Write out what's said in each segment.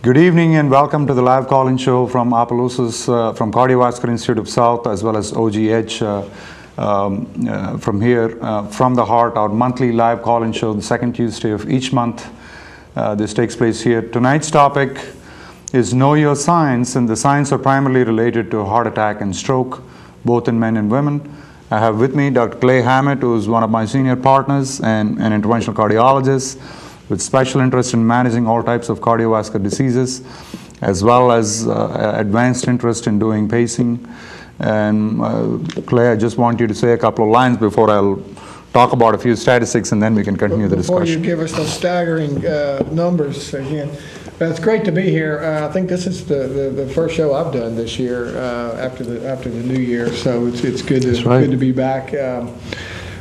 Good evening and welcome to the live call-in show from Opelousas, from Cardiovascular Institute of South, as well as OGH from here, From the Heart, our monthly live call-in show, the second Tuesday of each month. This takes place here. Tonight's topic is Know Your Signs, and the signs are primarily related to heart attack and stroke, both in men and women. I have with me Dr. Clay Hammett, who is one of my senior partners and an interventional cardiologist with special interest in managing all types of cardiovascular diseases, as well as advanced interest in doing pacing. And Clay, I just want you to say a couple of lines before I'll talk about a few statistics, and then we can continue the discussion. Before you give us those staggering numbers again, it's great to be here. I think this is the first show I've done this year after the new year, so it's good to be back.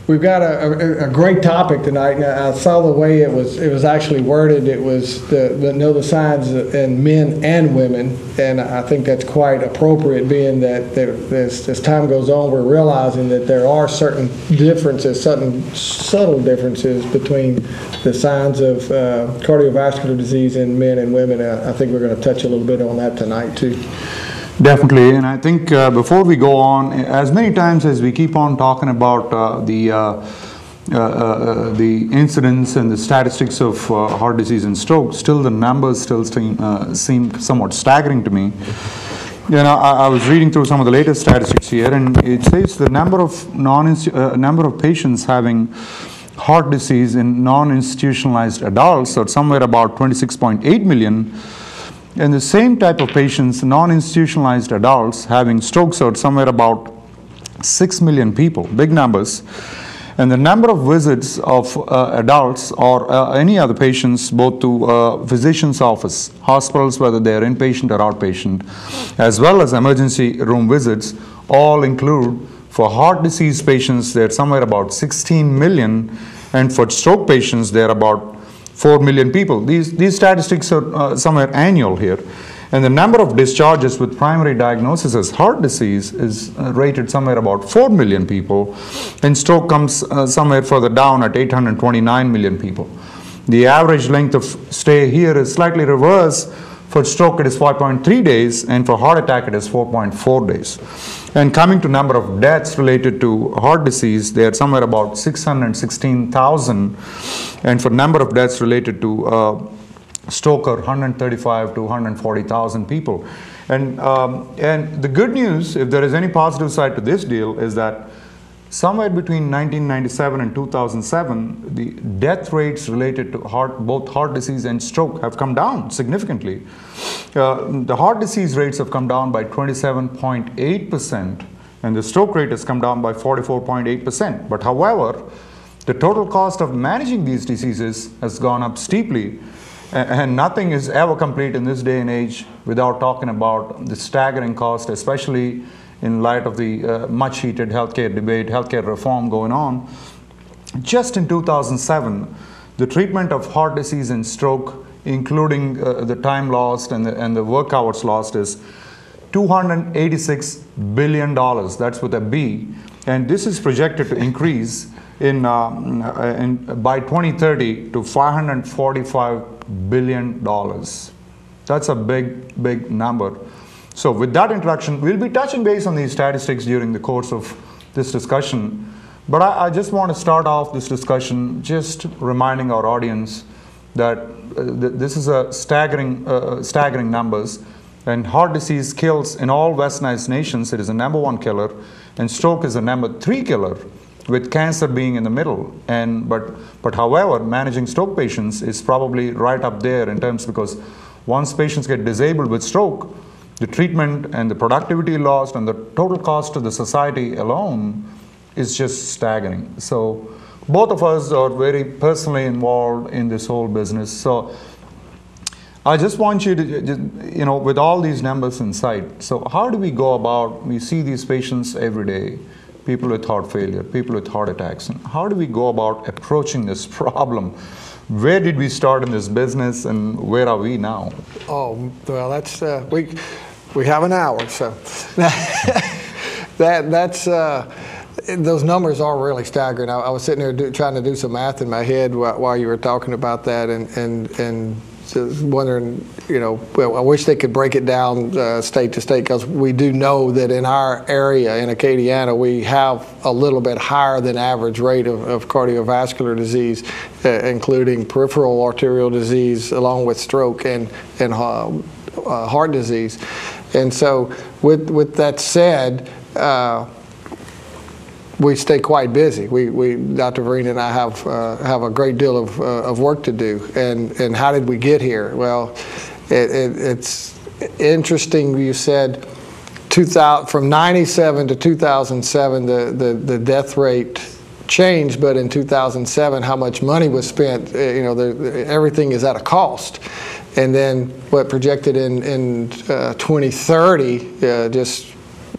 We've got a great topic tonight. I saw the way it was actually worded. It was the know the signs in men and women, and I think that's quite appropriate, being that as time goes on, we're realizing that there are certain differences, certain subtle differences between the signs of cardiovascular disease in men and women. I think we're going to touch a little bit on that tonight too. Definitely, and I think before we go on, as many times as we keep on talking about the incidence and the statistics of heart disease and stroke, still the numbers still seem somewhat staggering to me. You know, I was reading through some of the latest statistics here, and it says the number of patients having heart disease in non-institutionalized adults are somewhere about 26.8 million. And the same type of patients, non-institutionalized adults having strokes, are somewhere about 6 million people, big numbers. And the number of visits of adults or any other patients, both to physician's office, hospitals, whether they're inpatient or outpatient, as well as emergency room visits, all include, for heart disease patients, they're somewhere about 16 million, and for stroke patients, they're about 4 million people. These statistics are somewhere annual here. And the number of discharges with primary diagnosis as heart disease is rated somewhere about 4 million people, and stroke comes somewhere further down at 829 million people. The average length of stay here is slightly reverse. For stroke it is 5.3 days, and for heart attack it is 4.4 days. And coming to number of deaths related to heart disease, they are somewhere about 616,000, and for number of deaths related to stroke are 135 to 140,000 people. And the good news, if there is any positive side to this deal, is that somewhere between 1997 and 2007, the death rates related to both heart disease and stroke have come down significantly. The heart disease rates have come down by 27.8%, and the stroke rate has come down by 44.8%. But however, the total cost of managing these diseases has gone up steeply, and nothing is ever complete in this day and age without talking about the staggering cost, especially in light of the much heated healthcare debate, healthcare reform going on. Just in 2007, the treatment of heart disease and stroke, including the time lost and the work hours lost, is $286 billion. That's with a B. And this is projected to increase by 2030 to $545 billion. That's a big, big number. So with that introduction, we'll be touching base on these statistics during the course of this discussion. But I just want to start off this discussion just reminding our audience that this is a staggering numbers. And heart disease kills in all westernized nations. It is the #1 killer, and stroke is the #3 killer, with cancer being in the middle. But however, managing stroke patients is probably right up there in terms, because once patients get disabled with stroke, the treatment and the productivity lost and the total cost to the society alone is just staggering. So both of us are very personally involved in this whole business. So I just want you to, with all these numbers in sight, so how do we go about, we see these patients every day, people with heart failure, people with heart attacks, and how do we go about approaching this problem? Where did we start in this business, and where are we now? Oh, well, that's we have an hour, so that's those numbers are really staggering. I was sitting there trying to do some math in my head while you were talking about that, and just wondering, well, I wish they could break it down state to state, because we do know that in our area, in Acadiana, we have a little bit higher than average rate of cardiovascular disease, including peripheral arterial disease, along with stroke and heart disease. And so with that said, we stay quite busy. Dr. Verena and I have a great deal of work to do. And how did we get here? Well, it's interesting. You said from 97 to 2007, the death rate changed, but in 2007, how much money was spent? Everything is at a cost. And then what projected in 2030, just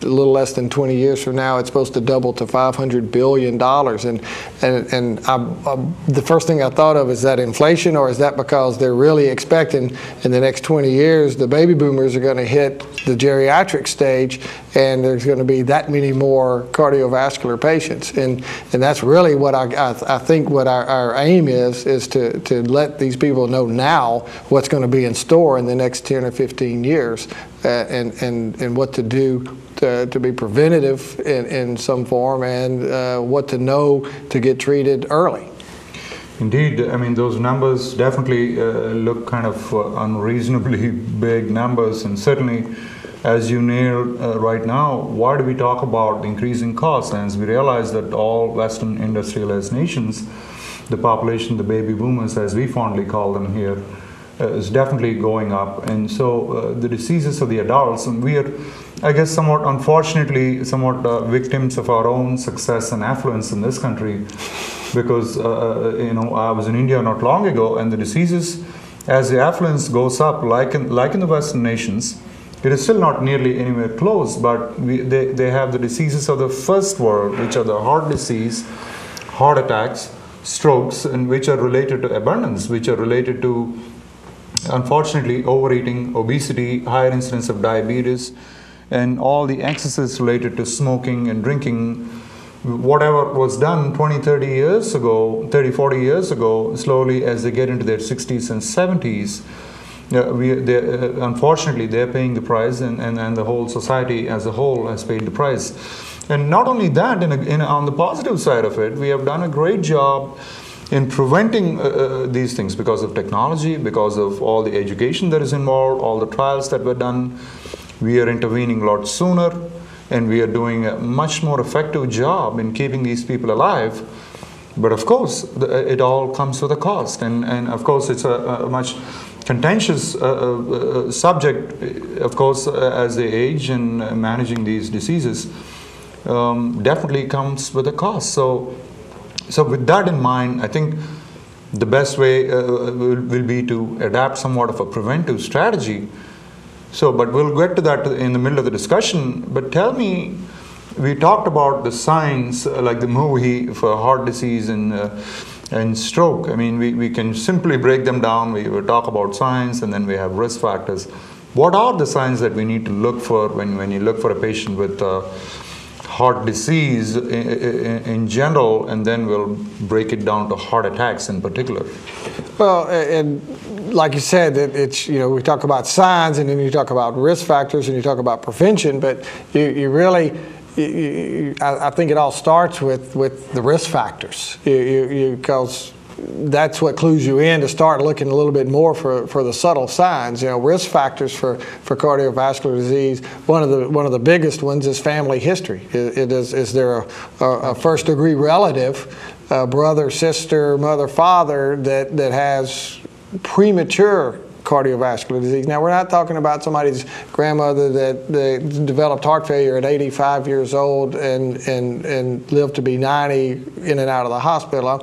a little less than 20 years from now, it's supposed to double to $500 billion. And the first thing I thought of, is that inflation, or is that because they're really expecting in the next 20 years the baby boomers are going to hit the geriatric stage, and there's going to be that many more cardiovascular patients. And that's really what I think what our aim is to let these people know now what's going to be in store in the next 10 or 15 years, and what to do to be preventative in some form, and what to know to get treated early. Indeed, I mean, those numbers definitely look kind of unreasonably big numbers, and certainly, as you nailed right now, why do we talk about increasing costs? And as we realize that all Western industrialized nations, the population, the baby boomers, as we fondly call them here, is definitely going up. And so the diseases of the adults, and we are, I guess, somewhat unfortunately, victims of our own success and affluence in this country, because I was in India not long ago, and the diseases, as the affluence goes up, like in the Western nations, it is still not nearly anywhere close, but they have the diseases of the first world, which are the heart disease, heart attacks, strokes, and which are related to abundance, which are related to, unfortunately, overeating, obesity, higher incidence of diabetes, and all the excesses related to smoking and drinking. Whatever was done 20, 30 years ago, 30, 40 years ago, slowly as they get into their 60s and 70s, unfortunately, they're paying the price, and the whole society as a whole has paid the price. And not only that, on the positive side of it, we have done a great job in preventing these things because of technology, because of all the education that is involved, all the trials that were done. We are intervening a lot sooner, and we are doing a much more effective job in keeping these people alive. But of course, it all comes with a cost, and of course, it's a much contentious subject, of course, as they age, and managing these diseases definitely comes with a cost. So with that in mind, I think the best way will be to adapt somewhat of a preventive strategy. But we'll get to that in the middle of the discussion. But tell me, we talked about the signs, like the movie for heart disease and stroke. I mean, we can simply break them down. We will talk about signs, and then we have risk factors. What are the signs that we need to look for when you look for a patient with heart disease in general, and then we'll break it down to heart attacks in particular? Well, and like you said, it's, we talk about signs, and then you talk about risk factors, and you talk about prevention, but you really, I think it all starts with the risk factors, because that's what clues you in to start looking a little bit more for the subtle signs. Risk factors for cardiovascular disease. One of the biggest ones is family history. Is there a first degree relative, brother, sister, mother, father that has premature cardiovascular disease? Now, we're not talking about somebody's grandmother that developed heart failure at 85 years old and lived to be 90 in and out of the hospital. I'm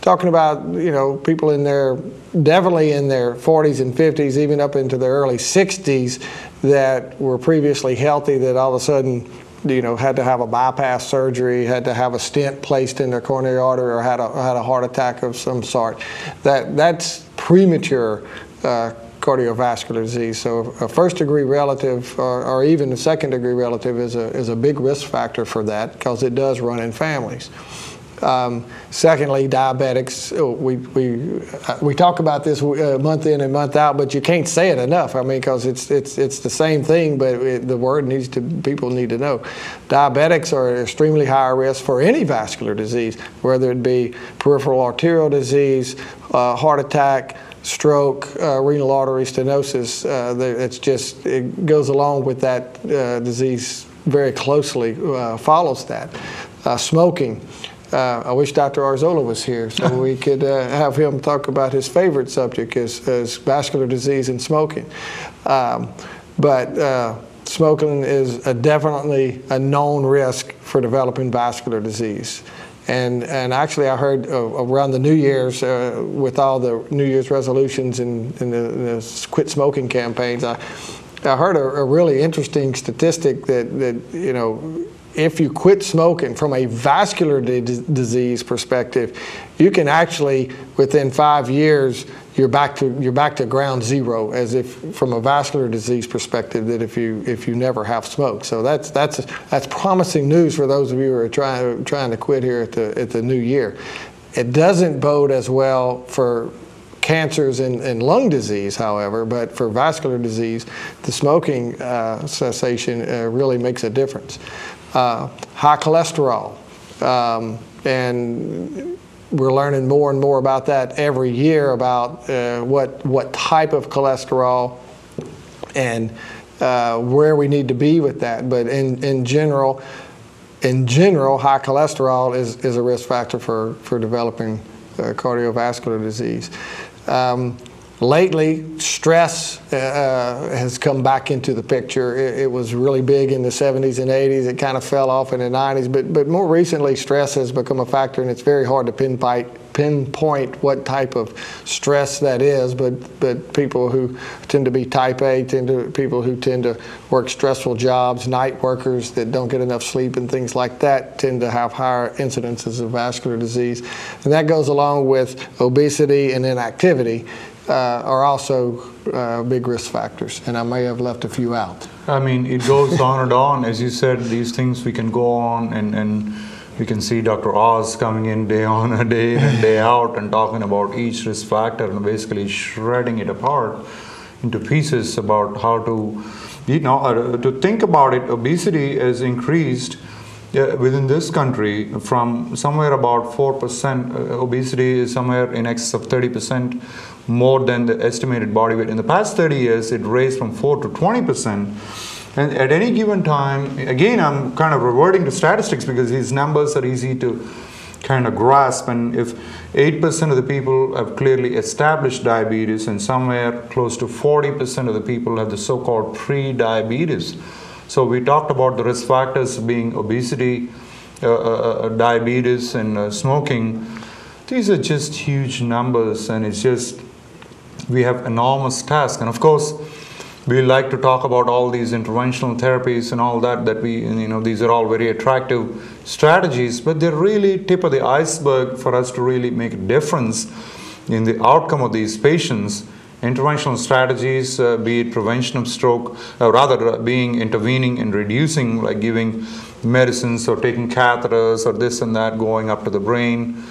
talking about, people definitely in their 40s and 50s, even up into their early 60s, that were previously healthy, that all of a sudden, had to have a bypass surgery, had to have a stent placed in their coronary artery, or had a heart attack of some sort. That's premature cardiovascular disease. So a first-degree relative, or even a second-degree relative, is a big risk factor for that, because it does run in families. Secondly, diabetics. We talk about this month in and month out, but you can't say it enough. I mean, because it's the same thing, but the word people need to know. Diabetics are at extremely high risk for any vascular disease, whether it be peripheral arterial disease, heart attack, stroke, renal artery stenosis. It goes along with that disease very closely, follows that. Smoking. I wish Dr. Arzola was here so we could have him talk about his favorite subject is vascular disease and smoking. But smoking is definitely a known risk for developing vascular disease. And actually I heard around the New Year's, with all the New Year's resolutions and the quit smoking campaigns, I heard a really interesting statistic that you know, if you quit smoking from a vascular disease perspective, you can actually, within 5 years, you're back to ground zero, as if from a vascular disease perspective, that if you never have smoked. So that's promising news for those of you who are trying to quit here at the new year. It doesn't bode as well for cancers and lung disease, however, but for vascular disease, the smoking cessation really makes a difference. High cholesterol, and we're learning more and more about that every year, about what type of cholesterol and where we need to be with that. But in general, high cholesterol is a risk factor for developing cardiovascular disease. Lately, stress has come back into the picture. It was really big in the 70s and 80s. It kind of fell off in the 90s. But more recently, stress has become a factor, and it's very hard to pinpoint what type of stress that is. But people who tend to be type A, people who tend to work stressful jobs, night workers that don't get enough sleep and things like that, tend to have higher incidences of vascular disease. And that goes along with obesity and inactivity. Are also big risk factors, and I may have left a few out. I mean, it goes on and on. As you said, these things we can go on, and we can see Dr. Oz coming in day in and day out and talking about each risk factor and basically shredding it apart into pieces about how to, to think about it. Obesity has increased within this country from somewhere about 4%. Obesity is somewhere in excess of 30% more than the estimated body weight. In the past 30 years, it raised from 4 to 20%. And at any given time, again, I'm kind of reverting to statistics because these numbers are easy to kind of grasp. And if 8% of the people have clearly established diabetes, and somewhere close to 40% of the people have the so-called pre-diabetes. So we talked about the risk factors being obesity, diabetes, and smoking. These are just huge numbers, and it's just, we have enormous tasks. And of course, we like to talk about all these interventional therapies and all that these are all very attractive strategies, but they're really tip of the iceberg for us to really make a difference in the outcome of these patients. Interventional strategies, be it prevention of stroke, intervening and reducing, like giving medicines or taking catheters or this and that, going up to the brain.